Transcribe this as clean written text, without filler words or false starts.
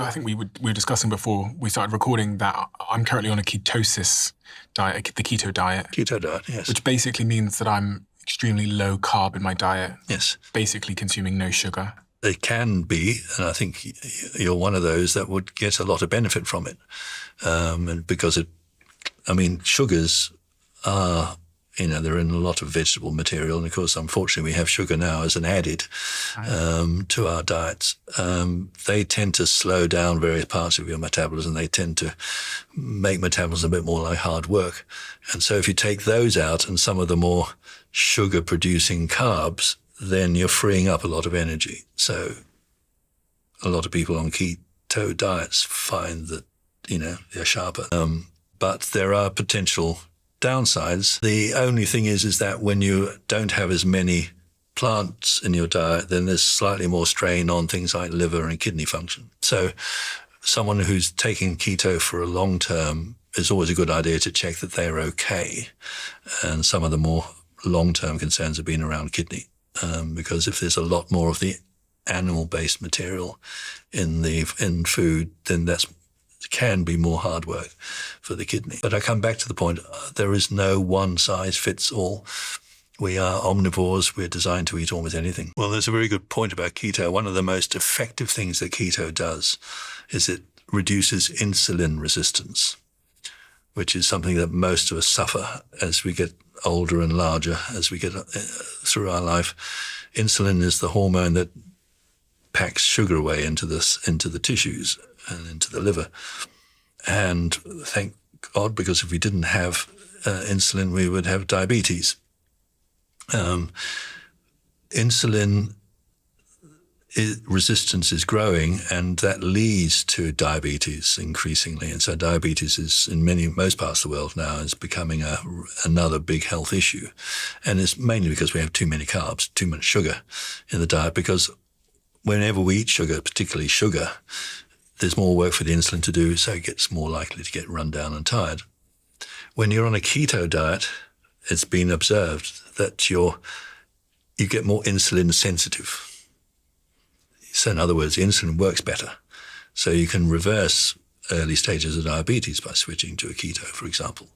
I think we were discussing before we started recording that I'm currently on a ketosis diet, the keto diet. Keto diet, yes. Which basically means that I'm extremely low carb in my diet. Yes. Basically consuming no sugar. It can be, and I think you're one of those that would get a lot of benefit from it. And because sugars are, they're in a lot of vegetable material. And of course, unfortunately, we have sugar now as an added to our diets. They tend to slow down various parts of your metabolism. They tend to make metabolism a bit more like hard work. And so if you take those out and some of the more sugar-producing carbs, then you're freeing up a lot of energy. So a lot of people on keto diets find that, they're sharper. But there are potential downsides. The only thing is that when you don't have as many plants in your diet, then there's slightly more strain on things like liver and kidney function. So someone who's taking keto for a long term, it's always a good idea to check that they're okay. And some of the more long-term concerns have been around kidney. Because if there's a lot more of the animal-based material in food, then that can be more hard work for the kidney. But I come back to the point, there is no one-size-fits-all. We are omnivores. We're designed to eat almost anything. Well, there's a very good point about keto. One of the most effective things that keto does is it reduces insulin resistance, which is something that most of us suffer as we get older and larger, as we get through our life. Insulin is the hormone that packs sugar away into the tissues and into the liver. And thank God, because if we didn't have insulin, we would have diabetes. Insulin resistance is growing, and that leads to diabetes increasingly. And so diabetes is, in most parts of the world now, is becoming another big health issue. And it's mainly because we have too many carbs, too much sugar in the diet, because whenever we eat sugar, particularly sugar, there's more work for the insulin to do, so it gets more likely to get run down and tired. When you're on a keto diet, it's been observed that you get more insulin sensitive. So in other words, insulin works better. So you can reverse early stages of diabetes by switching to a keto, for example.